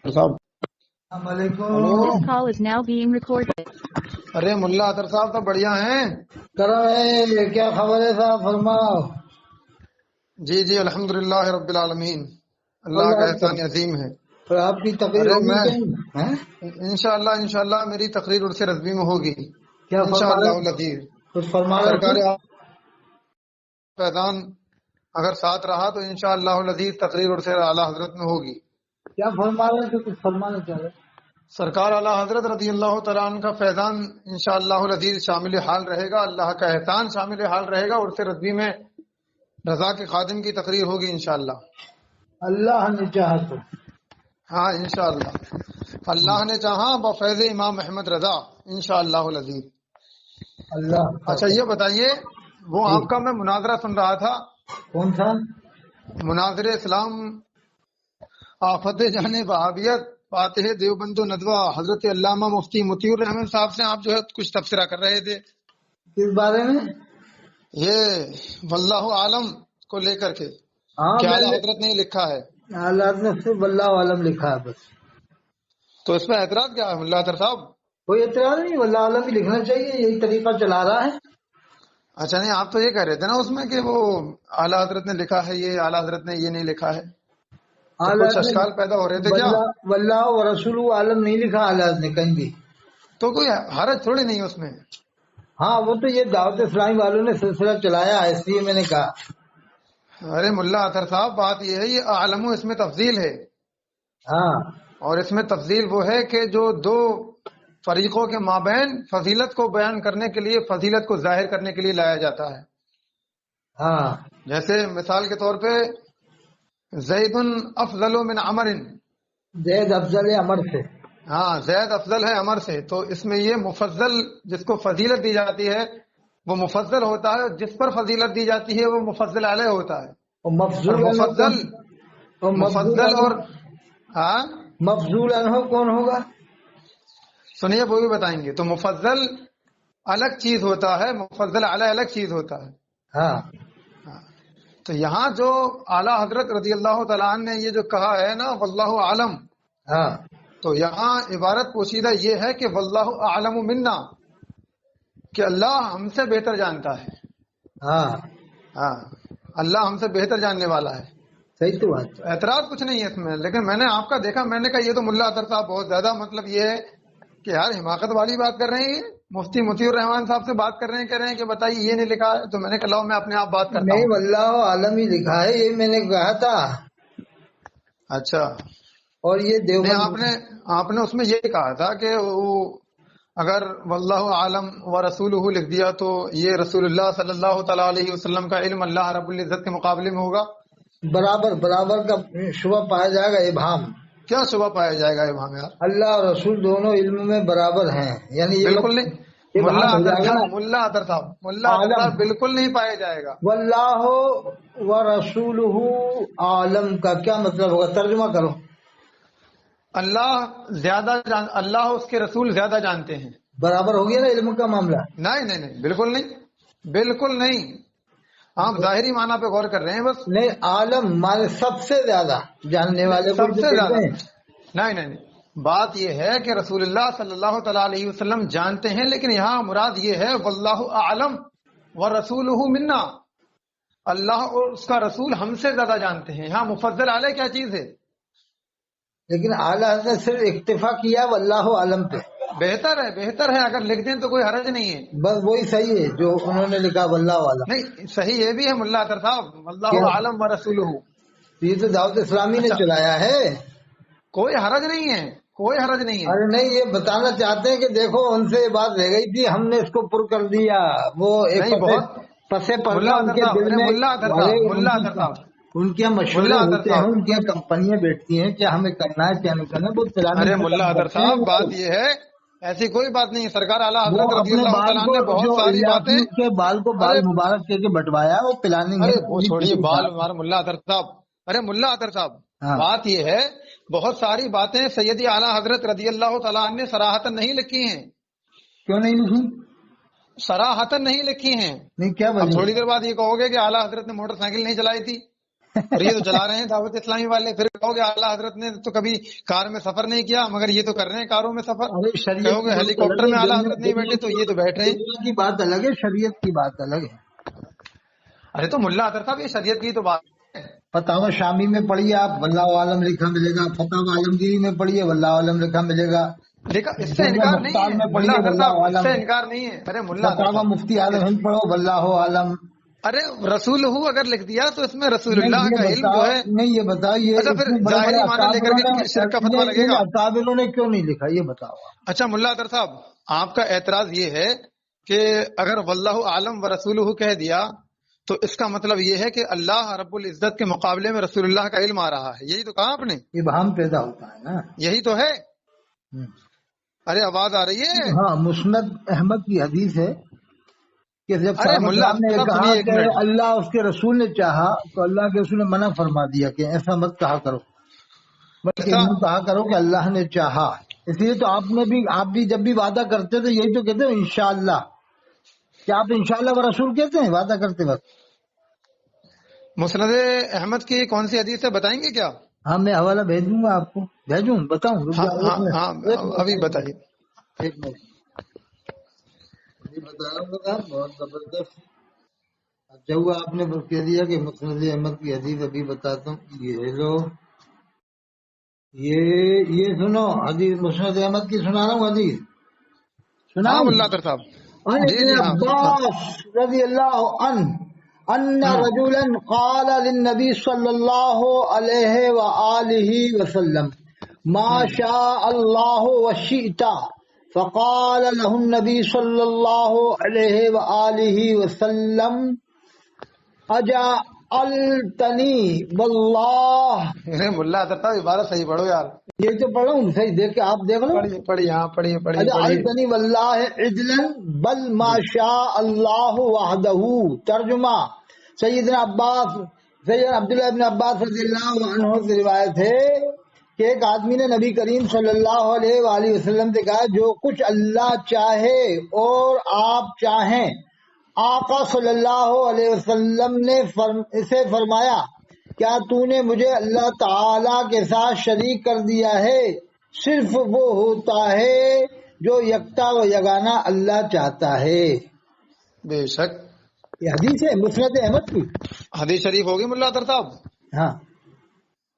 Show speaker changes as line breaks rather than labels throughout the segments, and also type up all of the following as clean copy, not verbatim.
صاحب
السلام علیکم.
Hello.
This call is now being recorded.
ارے ملا اطہر صاحب تو بڑھیا ہیں.
کرم ہے, کیا خبر ہے صاحب, فرماؤ.
جی الحمدللہ رب العالمین. اللہ کا احسان عظیم ہے.
اور آپ کی تقریر
ارے
ہوگی
میں
کہیں, ہیں؟
انشاءاللہ میری تقریر عرص رضوی میں ہوگی
کیا فرما
انشاءاللہ
رہے,
العزیز.
کچھ فرما رہے
سرکار
تھے؟
فیضان اگر ساتھ رہا تو انشاءاللہ العزیز تقریر عرص اعلیٰ حضرت میں ہوگی.
کیا فرما رہے تھے, کچھ فرمانا چاہ رہے.
سرکار اعلیٰ حضرت رضی اللہ تعالیٰ عنہ کا فیضان انشاءاللہ العزیز شامل حال رہے گا. اللہ کا احسان شامل حال رہے گا. عرص رضوی میں رضا کے خادم کی تقریر ہوگی انشاءاللہ.
اللہ نے چاہا تو.
ہاں انشاءاللہ اللہ نے چاہا بفیض امام احمد رضا انشاءاللہ العزیز.
اللہ.
اچھا یہ بتائیے, وہ آپ کا میں مناظرہ سن رہا تھا,
کون سا؟
مناظر اسلام آفت جانے وہابیت فاتح دیوبند و ندوہ حضرت علامہ مفتی مطیع الرحمن صاحب سے آپ جو ہے کچھ تبصرہ کر رہے تھے.
کس بارے میں؟
یہ واللہ عالم کو لے کر کے
ہاں,
کہ
میں
اعلیٰ
نے
حضرت نے لکھا ہے,
حالات نے صرف اللہ عالم لکھا ہے بس.
تو اس پہ اعتراض کیا ہے ملا اطہر صاحب؟
کوئی اعتراض نہیں, اللہ عالم ہی لکھنا چاہیے, یہی طریقہ چلا رہا ہے.
اچھا نہیں, آپ تو یہ کہہ رہے تھے نا اس میں کہ وہ اعلیٰ حضرت نے لکھا ہے, یہ اعلیٰ حضرت نے یہ نہیں لکھا ہے, تو کچھ اشکال پیدا ہو رہے تھے کیا؟
واللہ و رسول عالم نہیں لکھا حالات نے کہیں بھی.
تو کوئی حرج تھوڑی نہیں اس میں.
ہاں, وہ تو یہ دعوت اسلامی والوں نے سلسلہ چلایا ہے, اس لیے میں نے کہا.
ارے ملا اطہر صاحب بات یہ ہے, یہ عالم اس میں تفضیل ہے,
ہاں,
اور اس میں تفضیل وہ ہے کہ جو دو فریقوں کے مابین فضیلت کو بیان کرنے کے لیے, فضیلت کو ظاہر کرنے کے لیے لایا جاتا ہے.
ہاں,
جیسے مثال کے طور پہ زید افضل من عمر,
زید افضل عمر سے.
ہاں زید افضل ہے عمر سے, تو اس میں یہ مفضل جس کو فضیلت دی جاتی ہے وہ مفضل ہوتا ہے, جس پر فضیلت دی جاتی ہے وہ مفضل علیہ ہوتا ہے.
اور
اور
مفضول
مفضل اور ہاں
مفضول انہو کون ہوگا؟
سنیے وہ بھی بتائیں گے. تو مفضل الگ چیز ہوتا ہے, مفضل علیہ الگ چیز ہوتا ہے.
ہاں,
تو یہاں جو اعلیٰ حضرت رضی اللہ تعالیٰ عنہ نے یہ جو کہا ہے نا واللہ عالم,
ہاں,
تو یہاں عبارت پوشیدہ یہ ہے کہ واللہ اعلم منا, کہ اللہ ہم سے بہتر جانتا ہے.
ہاں,
ہاں اللہ ہم سے بہتر جاننے والا ہے.
صحیح تو بات.
اعتراض کچھ نہیں ہے اس میں, لیکن میں نے آپ کا دیکھا, میں نے کہا یہ تو ملا اطہر صاحب بہت زیادہ مطلب یہ ہے کہ یار حماقت والی بات کر رہے ہیں. مفتی مطیع الرحمن صاحب سے بات کر رہے ہیں, کہہ رہے ہیں کہ بتائیے یہ نہیں لکھا ہے. تو میں نے کہا لاؤ میں اپنے آپ بات کرتا
نہیں,
ہوں.
واللہ عالم ہی لکھا ہے, یہ میں نے کہا تھا.
اچھا
اور یہ
نہیں,
دیوبند
آپ نے اس میں یہ کہا تھا کہ وہ اگر واللہ عالم و رسولہ لکھ دیا تو یہ رسول اللہ صلی اللہ تعالیٰ علیہ وسلم کا علم اللہ رب العزت کے مقابلے میں ہوگا.
برابر کا شبہ پایا جائے گا, ابہام.
کیا شبہ پایا جائے گا ابہام یار؟
اللہ اور رسول دونوں علم میں برابر ہیں, یعنی یہ
بالکل نہیں. ملا اطہر صاحب بالکل نہیں پایا جائے گا.
واللہ و رسولہ عالم کا کیا مطلب ہوگا, ترجمہ کرو.
اللہ اس کے رسول زیادہ جانتے ہیں.
برابر ہو گیا نا علم کا معاملہ.
نہیں بالکل نہیں. آپ ظاہری معنی پہ غور کر رہے ہیں بس.
نہیں, عالم مانے سب سے زیادہ جاننے والے کو
سب سے زیادہ. نہیں بات یہ ہے کہ رسول اللہ صلی اللہ تعالیٰ علیہ وسلم جانتے ہیں, لیکن یہاں مراد یہ ہے واللہ اعلم و رسولہ منا, اللہ اور اس کا رسول ہم سے زیادہ جانتے ہیں. یہاں مفضل علیہ کیا چیز ہے؟
لیکن اعلیٰ نے صرف اکتفا کیا واللہ عالم پہ. بہتر
ہے, اگر لکھ دیں تو کوئی حرج نہیں ہے.
بس وہی صحیح ہے جو انہوں نے لکھا واللہ عالم.
نہیں صحیح یہ بھی ہے ملا اطہر صاحب, واللہ عالم و رسولہ.
یہ تو دعوت اسلامی نے چلایا ہے,
کوئی حرج نہیں ہے.
ارے نہیں, یہ بتانا چاہتے ہیں کہ دیکھو ان سے بات رہ گئی تھی, ہم نے اس کو پر کر دیا. وہ پسے پردہ ان کے دل میں, ان کے مشورے ہوتے ہیں, ان کی کمپنیاں بیٹھتی ہیں کیا ہمیں کرنا ہے کیا نہیں کرنا. وہ
ارے ملا اطہر صاحب بات یہ ہے, ایسی کوئی بات نہیں. سرکار اعلیٰ حضرت رضی اللہ تعالیٰ عنہ نے بہت ساری باتیں
کے بال کو بال مبارک کر کے بٹوایا, وہ پلاننگ ہے.
وہ چھوڑیے بال ہمارا ملا اطہر صاحب. ارے ملا اطہر صاحب بات یہ ہے, بہت ساری باتیں سیدی اعلیٰ حضرت رضی اللہ تعالیٰ عنہ نے صراحتاً نہیں لکھی ہیں.
کیوں نہیں لکھی؟
صراحتاً نہیں لکھی ہیں.
نہیں کیا
اب تھوڑی دیر بعد یہ کہو گے کہ اعلیٰ حضرت نے موٹر سائیکل نہیں چلائی تھی. اور یہ تو چلا رہے ہیں دعوت اسلامی والے. پھر کہو گے اعلیٰ حضرت نے تو کبھی کار میں سفر نہیں کیا، مگر یہ تو کر رہے ہیں کاروں میں سفر. کہو گے ہیلی کاپٹر میں اعلیٰ حضرت نہیں بیٹھے، تو یہ تو بیٹھ رہے ہیں.
دنیا کی بات الگ ہے، شریعت کی بات الگ ہے.
ارے تو ملا اطہر صاحب، یہ شریعت کی تو بات ہے.
فتاوی شامی میں پڑھیے آپ، واللہ عالم لکھا ملے گا. فتاوی عالمگیری میں پڑھیے، واللہ عالم لکھا ملے گا.
لیکن اس سے انکار نہیں ہے ملا اطہر صاحب، اس سے انکار نہیں ہے. ارے ملا اطہر
فتاوی
صاحب،
مفتی اعظم ہند پڑھو، واللہ عالم.
ارے رسول ہو اگر لکھ دیا تو اس میں رسول
نہیں
اللہ کا علم جو ہے.
یہ بتاؤ، یہ
اچھا پھر
اتنے بڑے بڑے
ظاہری معنی لے کر
اکابروں
کے شرک کا فتویٰ لگے
نے
گا.
اکابروں نے کیوں نہیں لکھا، یہ بتاؤ آپ.
اچھا ملا اطہر صاحب، آپ کا اعتراض یہ ہے کہ اگر واللہ عالم و رسولہ کہہ دیا تو اس کا مطلب یہ ہے کہ اللہ رب العزت کے مقابلے میں رسول اللہ کا علم آ رہا ہے. یہی تو کہا آپ نے.
ابہام پیدا ہوتا ہے نا.
یہی تو ہے. ارے آواز آ رہی ہے.
ہاں، مسند احمد کی حدیث ہے کہ جب
ارے
صحابہ
ملا
کرام نے
صاحب
کہا
سنیے ایک
کہ
منٹ.
اللہ اس کے رسول نے چاہا تو اللہ کے رسول نے منع فرما دیا کہ ایسا مت کہا کرو، بلکہ
ایسا
یوں کہا کرو کہ اللہ نے چاہا. اس لیے تو آپ بھی جب بھی وعدہ کرتے تو یہی تو کہتے ہیں انشاءاللہ. کیا آپ انشاءاللہ و رسول کہتے ہیں وعدہ کرتے وقت؟
مسند احمد کی کون سی حدیث ہے بتائیں گے کیا؟
ہاں، میں حوالہ بھیج دوں گا آپ کو. بھیجوں، بتاؤں؟
ہاں ابھی بتائیے.
ایک منٹ بتا رہا ہوں صاحب، بہت زبردست. اچھا ہوا آپ نے کہہ دیا کہ مسند احمد کی حدیث. ابھی بتاتا ہوں. یہ لو، یہ سنو حدیث مسند احمد کی سنا رہا ہوں حدیث. سنا
ہاں
ہوں.
ملا اطہر صاحب.
عن
جی
ابن
جی ہاں.
عباس رضی اللہ عنہ ان رجلا قال للنبي صلی اللہ علیہ وآلہ وسلم ما شاء اللہ وشئت، فقال له النبي صلی اللہ علیہ وآلہ وسلم اجعلتنی واللہ.
ارے ملا اطہر صاحب عبارت صحیح پڑھو یار.
یہ تو پڑھو صحیح، دیکھ کے آپ دیکھ لو.
پڑھیے پڑھیے ہاں پڑھیے پڑھیے پڑھیے.
اجعلتنی واللہ عجلا بل ما شاء اللہ وحدہ. ترجمہ، سیدنا عبداللہ ابن عباس رضی اللہ عنہ سے روایت ہے کہ ایک آدمی نے نبی کریم صلی اللہ علیہ وآلہ وسلم سے کہا جو کچھ اللہ چاہے اور آپ چاہیں. آقا صلی اللہ علیہ وسلم نے اسے فرمایا کیا تو نے مجھے اللہ تعالی کے ساتھ شریک کر دیا ہے؟ صرف وہ ہوتا ہے جو یکتا و یگانہ اللہ چاہتا ہے.
بے شک
یہ حدیث ہے مسند احمد کی.
حدیث شریف ہوگی ملا اطہر صاحب.
ہاں،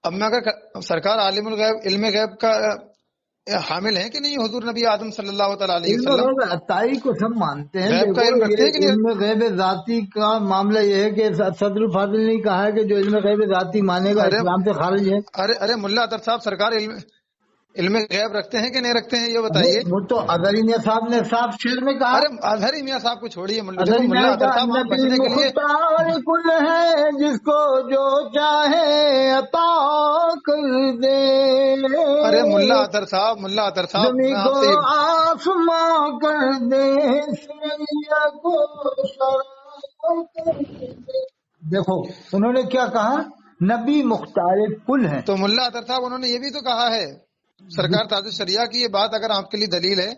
اب میں اگر سرکار عالم الغیب علم غیب کا حامل ہیں کہ نہیں حضور نبی آدم صلی اللہ تعالی علیہ
علم
وسلم؟
غیب عطائی کو سب مانتے ہیں.
غیب کا علم
دیکھو،
رکھتے ہیں کہ
یہ
نہیں؟
علم غیب ذاتی کا معاملہ یہ ہے کہ صدر الفاضل نے کہا ہے کہ جو علم غیب ذاتی مانے گا اسلام سے خارج ہے.
ارے ملا اطہر صاحب، سرکار علم غیب رکھتے ہیں کہ نہیں رکھتے ہیں یہ بتائیے.
وہ تو اظہری میاں صاحب نے صاف شعر میں کہا.
ارے اظہری میاں صاحب کو چھوڑیے. دیکھو
اظہری
ملا
میاں
اطہر
کا
صاحب آپ
نبی
بچنے کے لیے
مختار کل ہے جس کو جو چاہے عطا کر دے.
ارے ملا اطہر صاحب
زمین
میں
کو
آپ سے
آسماں کر دے، سریا کو سرا کر دے. دیکھو انہوں نے کیا کہا، نبی مختار کل ہے.
تو ملا اطہر صاحب انہوں نے یہ بھی تو کہا ہے، سرکار تاج الشریعہ کی یہ بات اگر آپ کے لیے دلیل ہے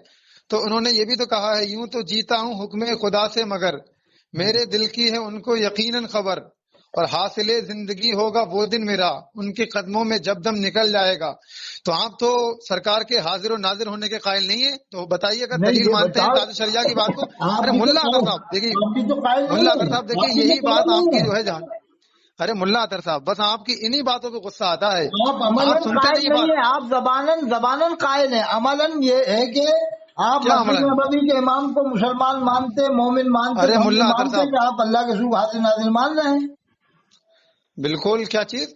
تو انہوں نے یہ بھی تو کہا ہے یوں تو جیتا ہوں حکم خدا سے مگر میرے دل کی ہے ان کو یقیناً خبر اور حاصل زندگی ہوگا وہ دن میرا ان کے قدموں میں جب دم نکل جائے گا. تو آپ تو سرکار کے حاضر و ناظر ہونے کے قائل نہیں ہیں. تو بتائیے اگر
نہیں،
دلیل
یہ
مانتے ہیں
بتاؤ،
تاج الشریعہ کی بات کو.
آپ
ارے
بھی تو
ملا اطہر
قائل،
صاحب دیکھیے،
آپ بھی تو قائل
ملا
نہیں
اطہر
ہیں،
صاحب دیکھیے
آپ بھی
یہی
تو
بات
قائل
آپ
نہیں
کی
ہیں.
جو ہے جان. ارے ملا اطہر صاحب بس آپ کی انہی باتوں پہ غصہ آتا ہے.
آپ عملاً
سنتے
قائل
نہیں یہ
نہیں
بات.
ہے، آپ زباناً قائل ہیں. عملاً یہ ہے کہ آپ
کیا
مسجد
عملاً؟
نبوی کے امام کو مسلمان مانتے، مومن مانتے،
ارے
تو ہم
ملا
یہ
اطہر
مانتے
صاحب
کہ آپ اللہ کے رسول حاضر نازل مان رہے ہیں.
بالکل. کیا چیز؟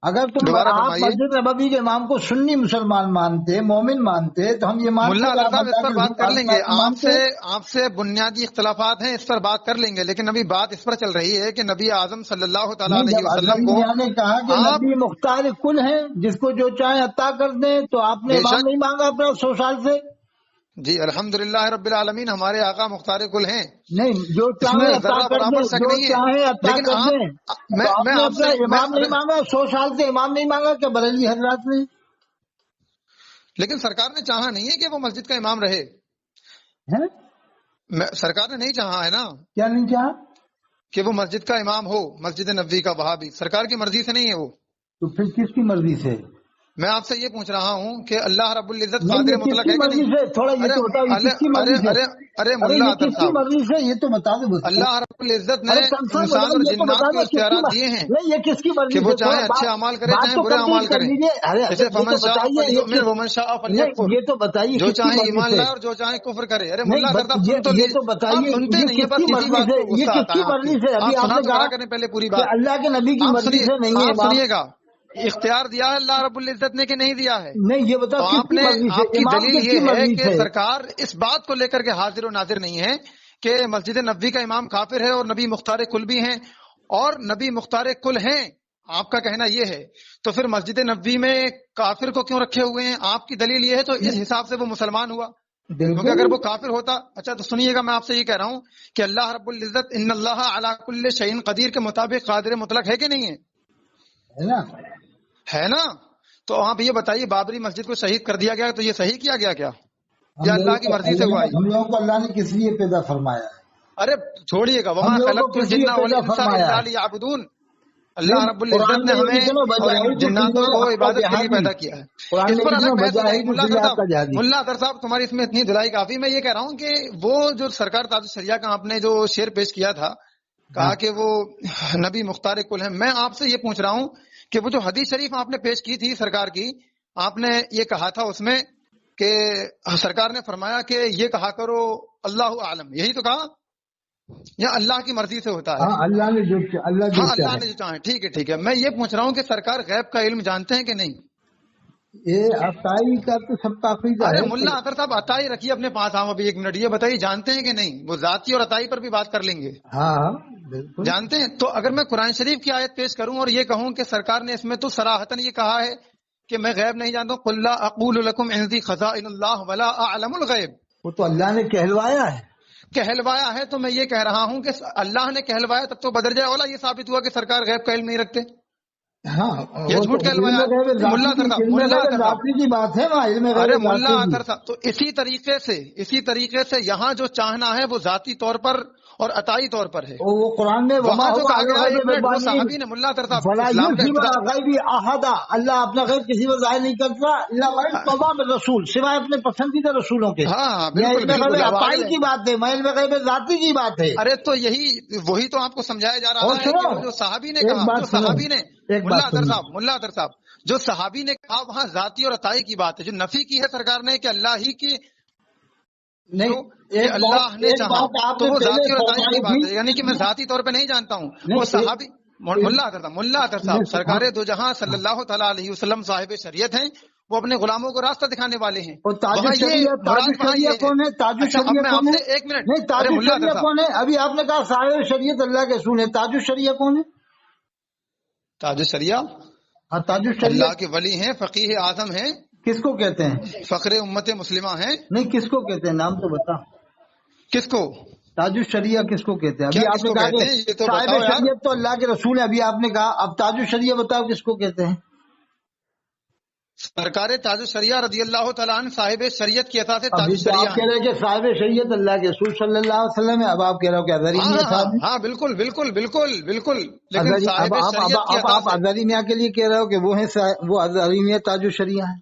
اگر
دوبارہ
آپ
فرمائیے.
مسجد نبوی کے امام کو سنی مسلمان مانتے، مومن مانتے، تو ہم یہ مانتے
ملا
کہ
اطہر
آپ
صاحب اس
اللہ
پر
کے
بات
رسول
کر
حاضر
لیں گے.
نازل مانتے ہیں.
آپ سے بنیادی اختلافات ہیں، اس پر بات کر لیں گے. لیکن ابھی بات اس پر چل رہی ہے کہ نبی اعظم صلی اللہ تعالی
نہیں،
علیہ
جب
وسلم
اظہری
کو
میاں نے کہا کہ
آپ
نبی مختار کل ہیں جس کو جو چاہے عطا کر دیں، تو آپ نے
بے
امام
شک
نہیں مانگا اپنا 100 سال سے.
جی الحمدللہ رب العالمین ہمارے آقا مختار کل ہیں،
نہیں، جو
اس
چاہے
میں
عطا
ذرہ
کر دیں،
برابر شک
جو
نہیں ہے.
چاہے عطا
لیکن
کر
آپ
دیں. تو آپ
میں
نے
آپ
اپنا
سے
امام نہیں مانگا، 100 سال سے امام نہیں مانگا کہ بریلوی حضرات نے.
لیکن سرکار نے چاہا نہیں ہے کہ وہ مسجد کا امام رہے.
ہیں؟
سرکار نے نہیں چاہا ہے نا
کیا نہیں چاہا؟
کہ وہ مسجد کا امام ہو، مسجد نبوی کا، وہابی، سرکار کی مرضی سے نہیں ہے وہ.
تو پھر کس کی مرضی سے؟
میں آپ سے یہ پوچھ رہا ہوں کہ اللہ رب العزت
نہیں،
قادر
یہ کس
مطلق
کی
ہے کہ
مرضی
نہیں؟
سے تھوڑا یہ تو بتاؤ، یہ کس کی مرضی سے؟
ارے
ارے
ملا
یہ
اطہر
کس کی
صاحب،
مرضی سے یہ تو بتا دو مجھ کو.
اللہ رب العزت نے
ارے کنفرم
انسان
بتاؤ،
اور
یہ تو بتا
جنات کو
دو کس کی
اختیارات دیے ہیں
نہیں، یہ کس کی مرضی
کہ وہ
سے؟
چاہے
تھوڑا
اچھے اعمال کریں
بات
چاہے
تو
برے اعمال
کمپلیٹ کر
کریں.
لیجیے. ارے
جیسے
یہ
فمن
تو
شاء
بتائیے،
فلیؤمن ومن شاء فلیکفر،
یہ تو بتائیے
جو
کس کی
چاہے
مرضی
ایمان
سے.
لائے اور جو چاہے کفر کرے. ارے
نہیں
ملا اطہر صاحب سن تو
یہ
لیجیے.
تو
آپ
بتائیے
سنتے
یہ
نہیں ہیں،
کس
بس
کی
اسی
مرضی
بات
سے،
کو
یہ
غصہ
کس
آتا
کی
ہے آپ کی.
مرضی سے؟ ابھی
آپ
آپ
سنا
نے
تو
کہا
کرا کریں پہلے پوری
کہ
بات.
اللہ کے نبی کی
آپ
مرضی
سنیے،
سے نہیں ہے
آپ
امام.
سنیے گا، اختیار دیا ہے اللہ رب العزت نے کہ نہیں دیا ہے؟
نہیں یہ بتاؤ
تو
کس
آپ
کی
نے،
مرضی سے؟
آپ کی
امام
دلیل
کس کی
یہ ہے
مرضی
کہ
سے؟
سرکار اس بات کو لے کر کے حاضر و ناظر نہیں ہے کہ مسجد نبوی کا امام کافر ہے اور نبی مختار کل بھی ہیں، اور نبی مختار کل ہیں، آپ کا کہنا یہ ہے. تو پھر مسجد نبوی میں کافر کو کیوں رکھے ہوئے ہیں؟ آپ کی دلیل یہ ہے تو اس حساب سے وہ مسلمان ہوا. کیونکہ اگر وہ کافر ہوتا. اچھا تو سنیے گا، میں آپ سے یہ کہہ رہا ہوں کہ اللہ رب العزت ان اللہ علی کل شیء قدیر کے مطابق قادر مطلق ہے کہ نہیں ہے؟
ہے نا؟
ہے نا. تو آپ یہ بتائیے، بابری مسجد کو شہید کر دیا گیا تو یہ صحیح کیا گیا کیا؟ یا اللہ کی مرضی سے ہوا یہ؟
ہم لوگوں کو اللہ نے کس لیے پیدا فرمایا ہے؟
ارے چھوڑیے گا، وما
ہم لوگوں کو
خلقت
کس لیے
الجن
پیدا
والانس
فرمایا
الا
ہے؟
لیعبدون. اللہ
نہیں،
رب
قرآن
العزت نے
میں یہ
ہمیں
لکھے نا
اور
بجاہد
جناتوں کو عبادت کے لیے پیدا کیا ہے.
قرآن
اس
میں
پر
لکھے
الگ
نا
بحث ہو جائے گی.
بجاہد فی اللہ کا جہادی.
ملا اطہر صاحب تمہاری اس میں اتنی دلائی کافی. میں یہ کہہ رہا ہوں کہ وہ جو سرکار تاج الشریعہ کا آپ نے جو شعر پیش کیا تھا، کہا کہ وہ نبی مختار کل ہیں، میں آپ سے یہ پوچھ رہا ہوں کہ وہ جو حدیث شریف آپ نے پیش کی تھی سرکار کی، آپ نے یہ کہا تھا اس میں کہ سرکار نے فرمایا کہ یہ کہا کرو اللہ عالم، یہی تو کہا، یا اللہ کی مرضی سے ہوتا ہے؟
ہاں اللہ نے جو
ہاں اللہ نے جو چاہے. ٹھیک ہے ٹھیک ہے. میں یہ پوچھ رہا ہوں کہ سرکار غیب کا علم جانتے ہیں کہ نہیں؟
یہ عطائی کا تو سب کا عقیدہ
ارے
ہے.
ملا اطہر صاحب عطائی رکھیے اپنے پاس. ہم ابھی ایک منٹ یہ بتائیے، جانتے ہیں کہ نہیں؟ وہ ذاتی اور عطائی پر بھی بات کر لیں گے.
ہاں بالکل
جانتے ہیں. تو اگر میں قرآن شریف کی آیت پیش کروں اور یہ کہوں کہ سرکار نے اس میں تو صراحتاً یہ کہا ہے کہ میں غیب نہیں جانتا ہوں، قل لا اقول لکم عندی خزائن اللہ ولا اعلم الغیب،
وہ تو اللہ نے کہلوایا ہے.
کہلوایا ہے. تو میں یہ کہہ رہا ہوں کہ اللہ نے کہلوایا، تب تو بدرجہ اولا یہ ثابت ہوا کہ سرکار غیب کا علم نہیں رکھتے.
ہاں
یہ
وہ
جھوٹ
تو
کہلوایا. ملا اطہر صاحب، ملا اطہر صاحب،
ذاتی کی بات ہے. وہاں علم
ارے
غیب
ملا
ذاتی
اطہر
کی.
صاحب، تو اسی طریقے سے یہاں جو چاہنا ہے وہ ذاتی طور پر اور عطائی طور پر ہے.
وہ قرآن میں وما
وہاں جو
ہوا
کہا
علی
گیا، ایک
الغیب
منٹ، وہ
بضنین
صحابی نے، ملا اطہر صاحب،
ولا
اسلام کا
یظہر
ابتدا.
علی الغیب احدا. اللہ اپنا غیب کسی کو ظاہر نہیں کرتا الا من ارتضی بالرسول، سوائے اپنے پسندیدہ رسولوں کے.
ہاں
یہ
بالکل
علم
بالکل.
غیب
اب آگے
عطائی
لیں.
کی بات ہے، میں علم غیب ذاتی کی بات ہے.
ارے تو وہی تو آپ کو سمجھایا جا
اور
رہا ہے کہ
سنو،
وہ جو صحابی نے
ایک
کہا،
بات
جو
سنو،
صحابی نے،
ایک
ملا
بات
اطہر
سنو.
صاحب، جو صحابی نے کہا وہاں ذاتی اور عطائی کی بات ہے. جو نفی کی ہے سرکار نے کہ اللہ ہی کی،
نہیں
کہ اللہ نے
ایک
چاہا،
بات آپ
تو
نے
وہ
پہلے
ذاتی اور عطائی کی
فرمائی
بات
تھی.
ہے. یعنی کہ میں ذاتی طور پہ نہیں جانتا ہوں.
نہیں،
وہ صحابی ملا اطہر صاحب، سرکار
ہاں.
دو جہاں صلی اللہ تعالیٰ علیہ وسلم صاحب شریعت ہیں، وہ اپنے غلاموں کو راستہ دکھانے والے ہیں.
اور تاج
وہاں یہ
الشریعہ، تاج
مراد وہاں
الشریعہ
یہ ہے.
کون ہے؟ تاج
اچھا اب
الشریعہ
میں آپ
کون ہے؟
سے ایک منٹ.
نہیں، تاج
ارے ملا اطہر
الشریعہ
صاحب،
کون ہے؟ ابھی آپ نے کہا صاحب شریعت اللہ کے رسول ہے. تاج الشریعہ کون ہے؟
تاج الشریعہ
ہاں تاج الشریعہ
اللہ کے ولی ہیں، فقیہ اعظم ہیں،
کس کو کہتے ہیں؟
فخر امت مسلمہ ہیں.
نہیں کس کو کہتے ہیں؟ نام تو بتا.
کس کو؟
تاج الشریعہ کس کو کہتے ہیں؟
کیا
ابھی آپ
کس
نے
کو
کہا
کہتے
کہ
ہیں یہ تو
صاحب
بتاؤ یار.
شریعت تو اللہ کے رسول ہے، ابھی آپ نے کہا. اب تاج الشریعہ بتاؤ کس کو کہتے ہیں؟
سرکار تاج الشریعہ رضی اللہ تعالیٰ عنہ صاحب شریعت کی عطا سے تاج
ابھی تو
الشریعہ
آپ کہہ
ہیں.
رہے ہیں کہ صاحب شریعت اللہ کے رسول صلی اللہ علیہ وسلم ہے. اب آپ کہہ رہے ہو کہ اظہری
ہاں
میاں
ہاں
صاحب
ہاں بالکل بالکل بالکل بالکل. لیکن
اب
صاحب شریعت کی عطا
آپ
سے.
اظہری میاں کے لیے کہہ رہے ہو کہ وہ ہیں وہ اظہری میاں تاج الشریعہ ہیں.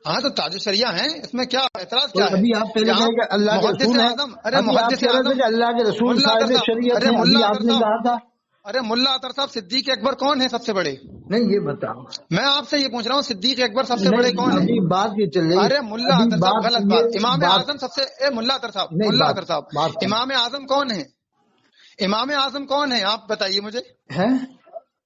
ہاں تو تاج الشریعہ ہیں، اس میں کیا اعتراض کیا ہے؟
ابھی آپ پہلے
یہاں
کہیں کہ اللہ کے
محدث
رسول ہیں.
اعظم، ارے
ابھی آپ
محدث
کہہ رہے تھے
اعظم،
کہ اللہ کے رسول
ملا
صاحب
اطہر صاحب،
شریعت
ارے
ہیں. ابھی
ملا
آپ
اطہر
نے
صاحب،
کہا تھا.
ارے ملا اطہر صاحب، صدیق اکبر کون ہے سب سے بڑے؟
نہیں یہ بتاؤ.
میں آپ سے یہ پوچھ رہا ہوں، صدیق اکبر سب سے بڑے
نہیں
کون ہیں؟
ابھی بات یہ چل رہی.
ارے ملا
ابھی
اطہر صاحب
بات
غلط بات.
یہ
امام
بات
اعظم سب سے، ملا اطہر صاحب،
نہیں.
ملا اطہر صاحب،
بات
امام اعظم کون ہے؟ امام اعظم کون ہے آپ بتائیے مجھے.
ہے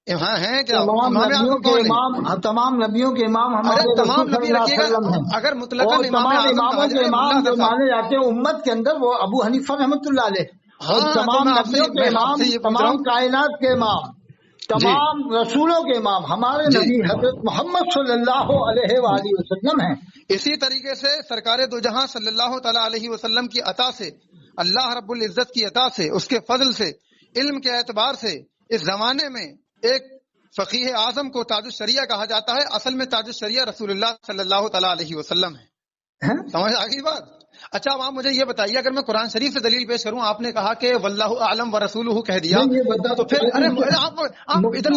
ہاں ہیں کیا؟
تمام
امام
نبیوں
اعظم
کے
کون ہے؟
امام، تمام نبیوں کے امام
ارے
ہمارے رسول
تمام
صلی
نبی
اللہ
رکھیے
علیہ
گا،
وسلم ہیں.
اگر مطلقاً
اور
امام
تمام
اعظم کہا
اماموں کے
جائے، ملا
امام
اطہر
جو
صاحب.
مانے جاتے ہیں امت کے اندر وہ ابو حنیفہ رحمۃ اللہ علیہ. اور
ہاں تو
تمام
میں آپ سے
نبیوں کے امام،
یہ پوچھ رہا
تمام
ہوں.
کائنات کے امام،
جی
تمام رسولوں کے امام ہمارے
جی.
نبی حضرت محمد صلی اللہ علیہ وآلہ وسلم ہیں.
اسی طریقے سے سرکار دو جہاں صلی اللہ تعالیٰ علیہ وسلم کی عطا سے، اللہ رب العزت کی عطا سے، اس کے فضل سے، علم کے اعتبار سے اس زمانے میں ایک فقیہ اعظم کو تاج الشریعہ کہا جاتا ہے. اصل میں تاج الشریعہ رسول اللہ صلی اللہ تعالیٰ علیہ وسلم ہے. سمجھ آ گئی بات؟ اچھا اب آپ مجھے یہ بتائیے، اگر میں قرآن شریف سے دلیل پیش کروں، آپ نے کہا کہ واللہ اعلم ورسولہ کہہ دیا، تو پھر ارے آپ ادھر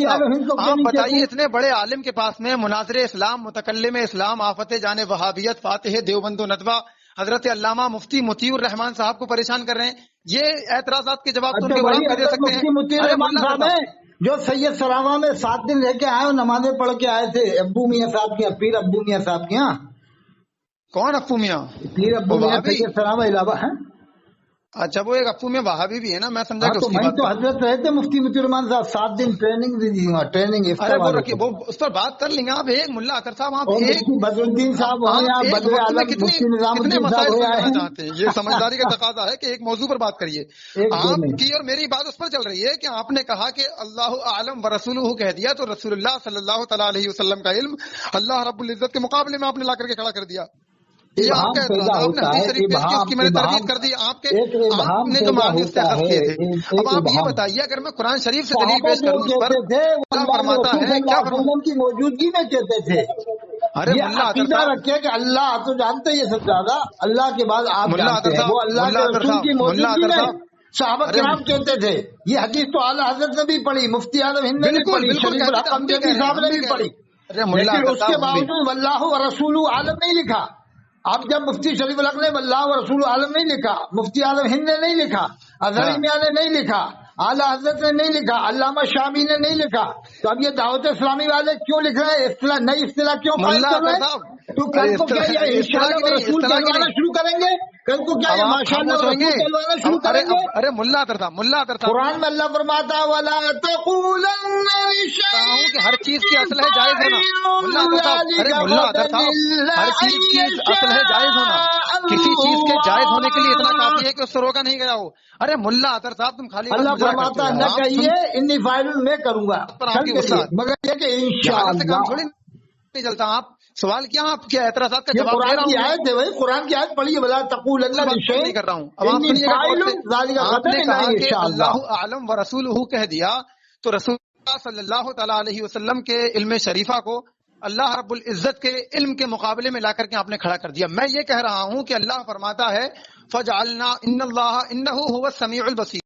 آپ بتائیے، اتنے بڑے عالم کے پاس میں مناظر اسلام، متکلم اسلام، آفت جان وہابیت، فاتح دیوبند و ندوہ، حضرت علامہ مفتی مطیع الرحمان صاحب کو پریشان کر رہے ہیں، یہ اعتراضات کے جواب تو ان کے غلام بھی دے سکتے ہیں۔
جو سید سراواں میں 7 دن رہ کے آئے اور نمازیں پڑھ کے آئے تھے ابو میاں صاحب کے، پیر ابو میاں صاحب کے یہاں۔
کون ابو میاں؟
پیر ابو میاں سید سراواں علاوہ ہے۔
اچھا وہ ایک ابو میں وہابی بھی ہے نا، میں سمجھا کہ
تو وہیں تو حضرت رہے تھے مفتی مطیع الرحمان صاحب، 7 دن ٹریننگ دی تھی وہاں، ٹریننگ۔
ارے وہ رکھیے، وہ اس پر بات کر لیں گے۔ آپ ایک ملا اطہر صاحب، آپ ایک
بدر الدین صاحب ہو یا بدر عالم مفتی نظام الدین صاحب ہو یا
چاہتے ہیں، یہ سمجھداری کا تقاضا ہے کہ ایک موضوع پر بات کریے۔ آپ کی اور میری بات اس پر چل رہی ہے کہ آپ نے کہا کہ اللہ اعلم ورسولہ کہہ دیا، تو رسول اللہ صلی اللہ تعالیٰ علیہ وسلم کا علم اللہ رب العزت کے مقابلے میں آپ نے لا کر کے کھڑا کر دیا۔ یہ آپ کا اعتراض، آپ نے حدیث شریف پیش کی، اس کی میں نے تردید کر دی، آپ نے جو معنی اس سے اخذ کیے تھے۔ اب آپ یہ بتائیے، اگر میں قرآن شریف سے دلیل پیش کروں اس پر، اللہ فرماتا ہے کیا
کی موجودگی میں کہتے تھے،
ارے
یہ عقیدہ رکھے کہ اللہ تو جانتے یہ سب زیادہ، اللہ کے بعد آپ جانتے ہیں، وہ اللہ کے رسول کی موجودگی میں صحابہ کرام کہتے تھے۔ یہ حدیث تو اعلیٰ حضرت نے بھی پڑھی، مفتی اعظم ہند نے بھی پڑھی، شریف الحق امجدی صاحب نے بھی پڑھی، لیکن اس کے باوجود واللہ ورسولہ عالم نہیں لکھا۔ اب جب مفتی شریف الحق نے واللہ ورسولہ عالم نہیں لکھا، مفتی اعظم ہند نے نہیں لکھا، اظہری میاں نے نہیں لکھا، اعلیٰ حضرت نے نہیں لکھا، علامہ شامی نے نہیں لکھا، تو اب یہ دعوت اسلامی والے کیوں لکھ رہے ہیں؟ اصطلاح نئی اصطلاح کیوں فائل کر رہے ہیں؟ تو کل کو کیا یہ انشاءاللہ رسول کہلوانا شروع کریں گے؟ کل کو کیا یہ ماشاءاللہ رسول کہلوانا شروع کریں گے؟
ارے ملا اطہر صاحب
قرآن میں اللہ فرماتا ہے وَلَا تَقُولَنَّ لِشَيْءٍ
کہ ہر چیز کی اصل ہے جائز ہونا۔ ملا اطہر صاحب، ہر چیز کی اصل ہے جائز ہونا، کسی چیز کے جائز ہونے کے لیے اتنا کافی ہے کہ اس سے روکا نہیں گیا ہو۔ ارے ملا اطہر صاحب تم خالی
اللہ فرماتا نہ کہیے انی فائل میں کروں گا، مگر یہ کہ انشاءاللہ
تھوڑی نہیں چلتا۔ آپ سوال کیا، آپ کیا اعتراضات کا جواب دے رہا ہوں؟
قرآن کی آیت ہے بھائی، قرآن کی آیت پڑھیے وَلَا تَقُولَنَّ لِشَيْءٍ
نہیں کر رہا ہوں۔ اب آپ نے کہا کہ اللہ اعلم ورسولہ کہہ دیا، تو رسول اللہ صلی اللہ تعالیٰ علیہ وسلم کے علم شریفہ کو اللہ رب العزت کے علم کے مقابلے میں لا کر کے آپ نے کھڑا کر دیا۔ میں یہ کہہ رہا ہوں کہ اللہ فرماتا ہے فَجْعَلْنَا إِنَّ اللَّهَ إِنَّهُ هُوَ السَّمِيعُ الْبَصِيرُ۔